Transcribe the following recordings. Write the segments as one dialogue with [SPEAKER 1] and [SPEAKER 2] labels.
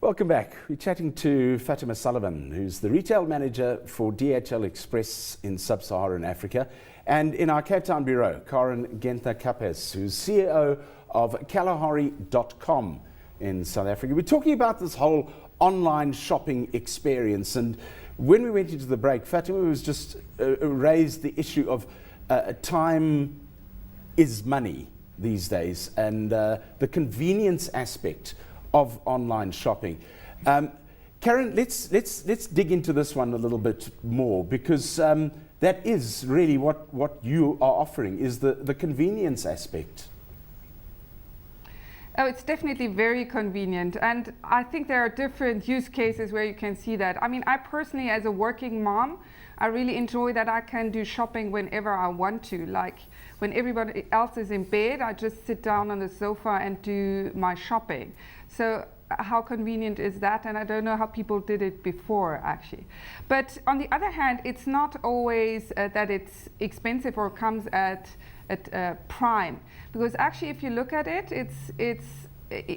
[SPEAKER 1] Welcome back. We're chatting to Fatima Sullivan, who's the retail manager for DHL Express in sub-Saharan Africa, and in our Cape Town bureau, Caren Genthner-Kappesz, who's CEO of Kalahari.com in South Africa. We're talking about this whole online shopping experience, and when we went into the break, Fatima was just raised the issue of time is money these days, and the convenience aspect of online shopping. Caren, let's dig into this one a little bit more, because that is really what you are offering, is the convenience aspect.
[SPEAKER 2] Oh, it's definitely very convenient, and I think there are different use cases where you can see that. I mean, I personally, as a working mom, I really enjoy that I can do shopping whenever I want to. Like when everybody else is in bed, I just sit down on the sofa and do my shopping. So how convenient is that? And I don't know how people did it before, actually. But on the other hand, it's not always that it's expensive or comes at prime, because actually, if you look at it,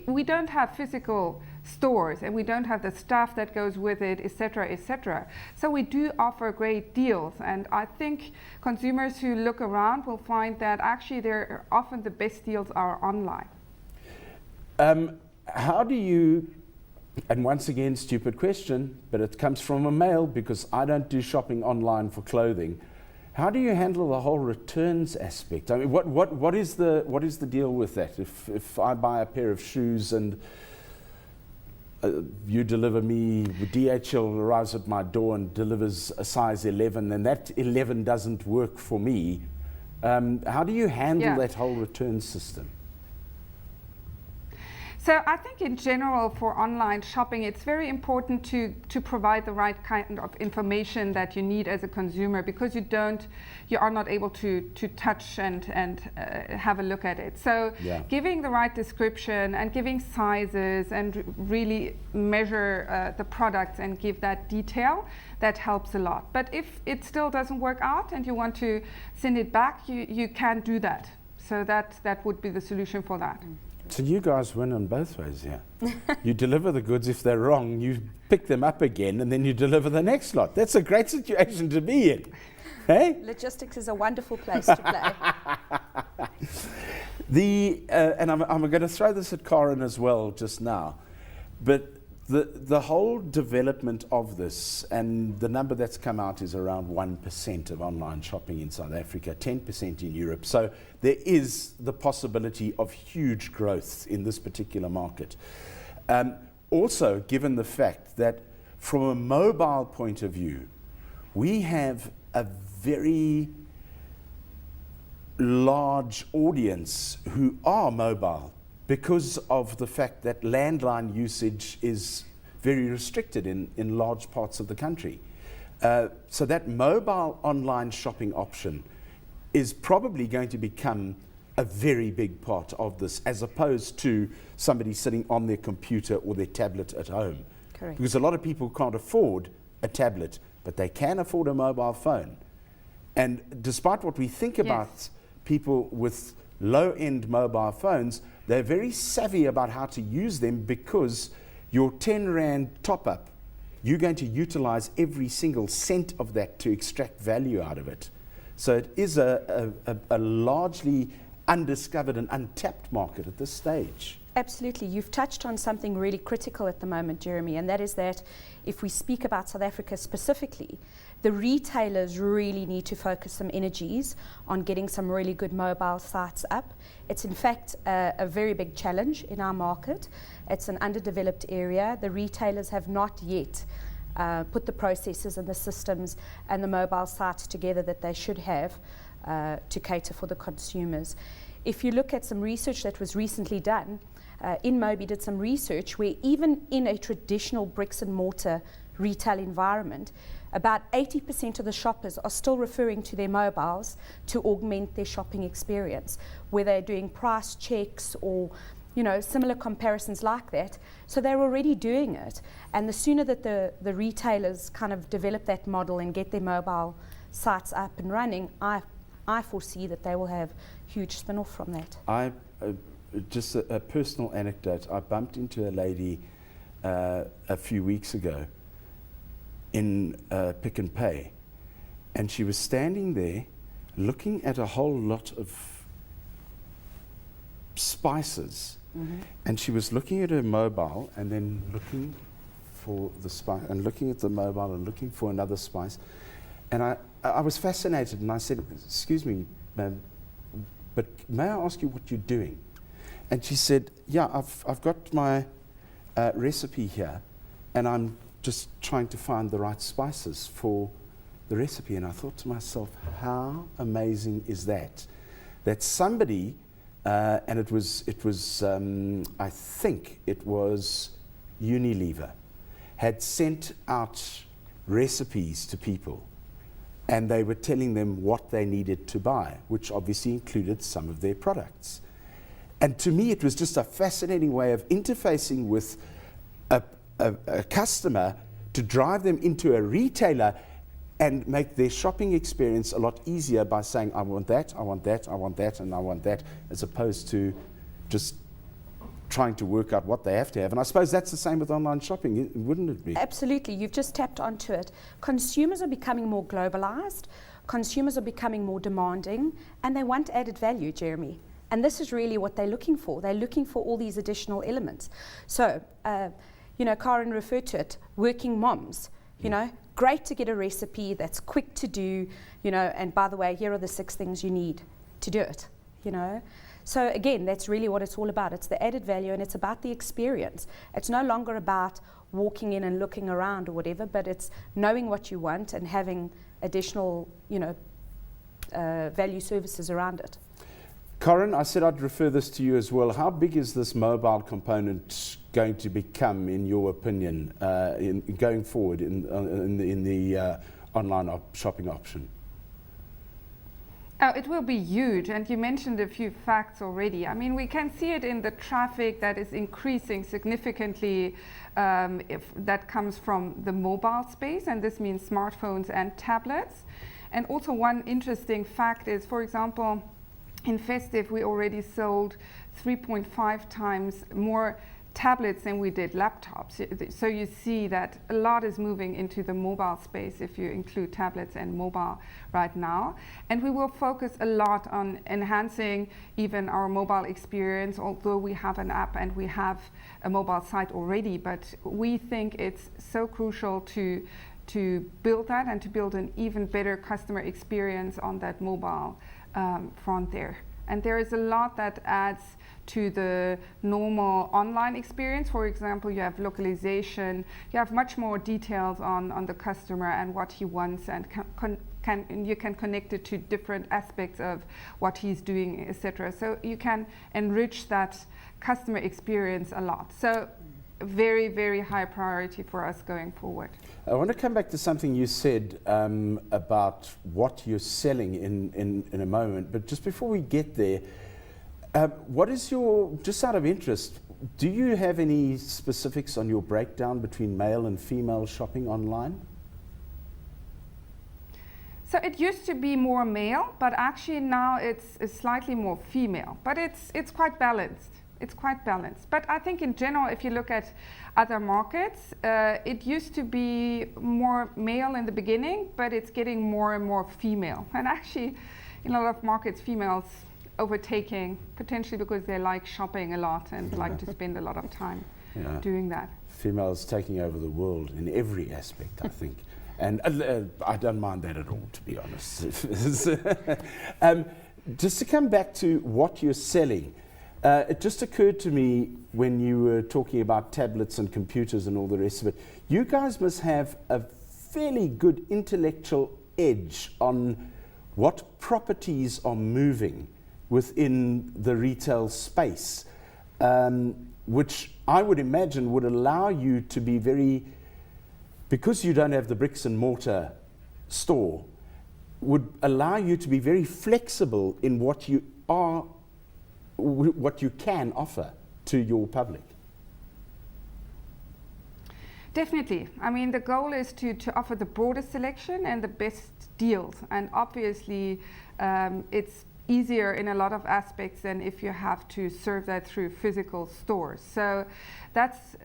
[SPEAKER 2] we don't have physical stores, and we don't have the staff that goes with it, etc., etc. So we do offer great deals, and I think consumers who look around will find that actually they're often the best deals are online.
[SPEAKER 1] How do you, and once again, stupid question, but it comes from a male because I don't do shopping online for clothing. How do you handle the whole returns aspect? I mean, what is the deal with that? If I buy a pair of shoes and you deliver me, DHL arrives at my door and delivers a size 11, and that 11 doesn't work for me, how do you handle that whole return system?
[SPEAKER 2] So I think in general for online shopping, it's very important to provide the right kind of information that you need as a consumer, because you are not able to touch and have a look at it. So giving the right description and giving sizes and really measure the products and give that detail, that helps a lot. But if it still doesn't work out and you want to send it back, you can do that. So that would be the solution for that.
[SPEAKER 1] So you guys win on both ways, yeah. You deliver the goods if they're wrong, you pick them up again, and then you deliver the next lot. That's a great situation to be in. Hey?
[SPEAKER 3] Logistics is a wonderful place to play.
[SPEAKER 1] And I'm going to throw this at Caren as well just now, but the whole development of this, and the number that's come out is around 1% of online shopping in South Africa, 10% in Europe. So there is the possibility of huge growth in this particular market. Also, given the fact that from a mobile point of view, we have a very large audience who are mobile, because of the fact that landline usage is very restricted in large parts of the country. So that mobile online shopping option is probably going to become a very big part of this, as opposed to somebody sitting on their computer or their tablet at home.
[SPEAKER 3] Correct.
[SPEAKER 1] Because a lot of people can't afford a tablet, but they can afford a mobile phone. And despite what we think about people with low-end mobile phones, they're very savvy about how to use them, because your 10 Rand top-up, you're going to utilize every single cent of that to extract value out of it. So it is a largely undiscovered and untapped market at this stage.
[SPEAKER 3] Absolutely. You've touched on something really critical at the moment, Jeremy, and that is that if we speak about South Africa specifically, the retailers really need to focus some energies on getting some really good mobile sites up. It's in fact a very big challenge in our market. It's an underdeveloped area. The retailers have not yet put the processes and the systems and the mobile sites together that they should have to cater for the consumers. If you look at some research that was recently done, InMobi did some research where even in a traditional bricks and mortar retail environment, about 80% of the shoppers are still referring to their mobiles to augment their shopping experience, where they're doing price checks or similar comparisons like that. So they're already doing it. And the sooner that the retailers kind of develop that model and get their mobile sites up and running, I foresee that they will have huge spin-off from that.
[SPEAKER 1] Just a personal anecdote. I bumped into a lady a few weeks ago in Pick and Pay, and she was standing there looking at a whole lot of spices, and she was looking at her mobile and then looking for the spice and looking at the mobile and looking for another spice, and I was fascinated, and I said, "Excuse me, ma'am, but may I ask you what you're doing?" And she said, "Yeah, I've got my recipe here, and I'm just trying to find the right spices for the recipe." And I thought to myself, how amazing is that? That somebody, and it was I think it was Unilever, had sent out recipes to people, and they were telling them what they needed to buy, which obviously included some of their products. And to me, it was just a fascinating way of interfacing with a customer to drive them into a retailer and make their shopping experience a lot easier by saying, "I want that, I want that, I want that, and I want that," as opposed to just trying to work out what they have to have. And I suppose that's the same with online shopping, wouldn't it be?
[SPEAKER 3] Absolutely. You've just tapped onto it. Consumers are becoming more globalized. Consumers are becoming more demanding, and they want added value, Jeremy. And this is really what they're looking for. They're looking for all these additional elements. So, Caren referred to it, working moms, great to get a recipe that's quick to do, and by the way, here are the 6 things you need to do it, So again, that's really what it's all about. It's the added value, and it's about the experience. It's no longer about walking in and looking around or whatever, but it's knowing what you want and having additional, value services around it.
[SPEAKER 1] Caren, I said I'd refer this to you as well. How big is this mobile component going to become, in your opinion, going forward in the online shopping option?
[SPEAKER 2] Oh, it will be huge, and you mentioned a few facts already. I mean, we can see it in the traffic that is increasing significantly if that comes from the mobile space, and this means smartphones and tablets. And also one interesting fact is, for example, in Festive, we already sold 3.5 times more tablets than we did laptops. So you see that a lot is moving into the mobile space if you include tablets and mobile right now. And we will focus a lot on enhancing even our mobile experience, although we have an app and we have a mobile site already. But we think it's so crucial to build that and to build an even better customer experience on that mobile front there. And there is a lot that adds to the normal online experience. For example, you have localization, you have much more details on the customer and what he wants, and you can connect it to different aspects of what he's doing, etc. So you can enrich that customer experience a lot. So very, very high priority for us going forward.
[SPEAKER 1] I want to come back to something you said about what you're selling in a moment, but just before we get there, what is just out of interest, do you have any specifics on your breakdown between male and female shopping online?
[SPEAKER 2] So it used to be more male, but actually now it's slightly more female, but it's quite balanced. It's quite balanced. But I think in general, if you look at other markets, it used to be more male in the beginning, but it's getting more and more female. And actually, in a lot of markets, females overtaking, potentially because they like shopping a lot and like to spend a lot of time doing that.
[SPEAKER 1] Females taking over the world in every aspect, I think. And I don't mind that at all, to be honest. Just to come back to what you're selling, it just occurred to me when you were talking about tablets and computers and all the rest of it, you guys must have a fairly good intellectual edge on what properties are moving within the retail space, which I would imagine would allow you to be very, because you don't have the bricks and mortar store, would allow you to be very flexible in what you can offer to your public.
[SPEAKER 2] Definitely. I mean, the goal is to offer the broadest selection and the best deals. And obviously, it's easier in a lot of aspects than if you have to serve that through physical stores. So that's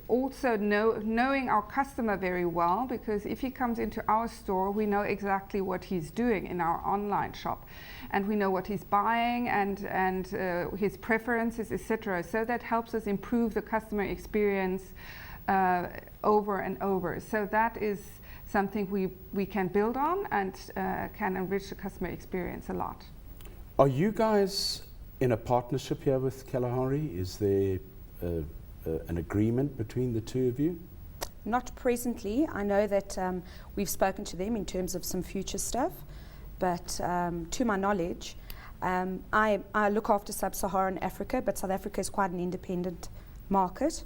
[SPEAKER 2] also knowing our customer very well, because if he comes into our store, we know exactly what he's doing in our online shop, and we know what he's buying and his preferences, etc. So that helps us improve the customer experience over and over. So that is something we can build on and can enrich the customer experience a lot.
[SPEAKER 1] Are you guys in a partnership here with Kalahari? Is there an agreement between the two of you?
[SPEAKER 3] Not presently. I know that we've spoken to them in terms of some future stuff, but to my knowledge, I look after Sub-Saharan Africa, but South Africa is quite an independent market.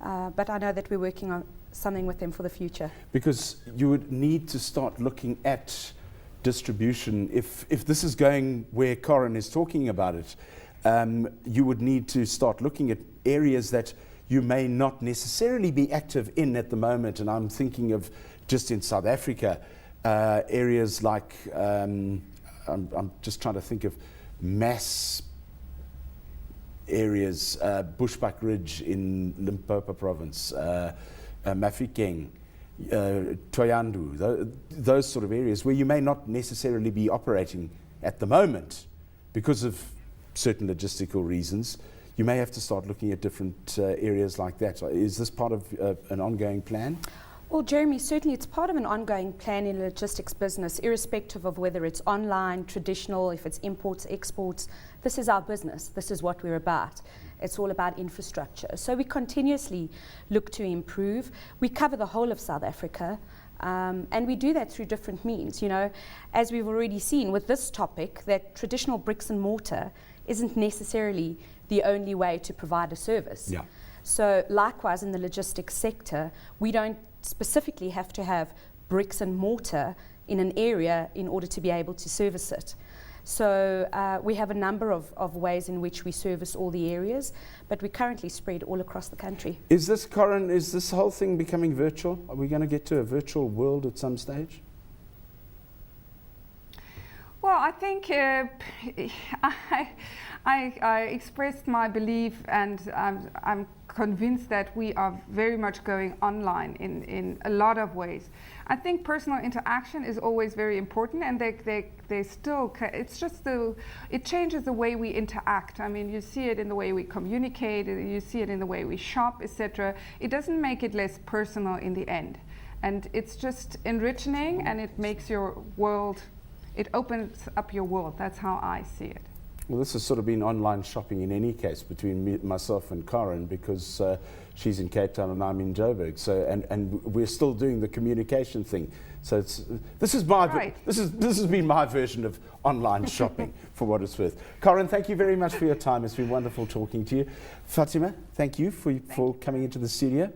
[SPEAKER 3] But I know that we're working on something with them for the future.
[SPEAKER 1] Because you would need to start looking at distribution. If this is going where Caren is talking about it, you would need to start looking at areas that you may not necessarily be active in at the moment. And I'm thinking of just in South Africa, areas like, I'm just trying to think of mass areas, Bushbuck Ridge in Limpopo province, Mafikeng, Thohoyandou, those sort of areas where you may not necessarily be operating at the moment because of certain logistical reasons. You may have to start looking at different areas like that. Is this part of an ongoing plan?
[SPEAKER 3] Well, Jeremy, certainly it's part of an ongoing plan in a logistics business, irrespective of whether it's online, traditional, if it's imports, exports. This is our business. This is what we're about. It's all about infrastructure. So we continuously look to improve. We cover the whole of South Africa, and we do that through different means. You know, as we've already seen with this topic, that traditional bricks and mortar isn't necessarily the only way to provide a service.
[SPEAKER 1] Yeah.
[SPEAKER 3] So likewise in the logistics sector, we don't specifically have to have bricks and mortar in an area in order to be able to service it. So we have a number of ways in which we service all the areas, but we're currently spread all across the country.
[SPEAKER 1] Is this, Caren, is this whole thing becoming virtual? Are we going to get to a virtual world at some stage?
[SPEAKER 2] Well, I think I expressed my belief, and I'm convinced that we are very much going online in a lot of ways. I think personal interaction is always very important, and they still, it's just it changes the way we interact. I mean, you see it in the way we communicate, you see it in the way we shop, etc. It doesn't make it less personal in the end. And it's just enriching, and it makes your world, it opens up your world. That's how I see it.
[SPEAKER 1] Well, this has sort of been online shopping in any case between myself and Caren, because she's in Cape Town and I'm in Joburg. So and we're still doing the communication thing. So this has been my version of online shopping for what it's worth. Caren, thank you very much for your time. It's been wonderful talking to you. Fatima, thank you for coming into the studio.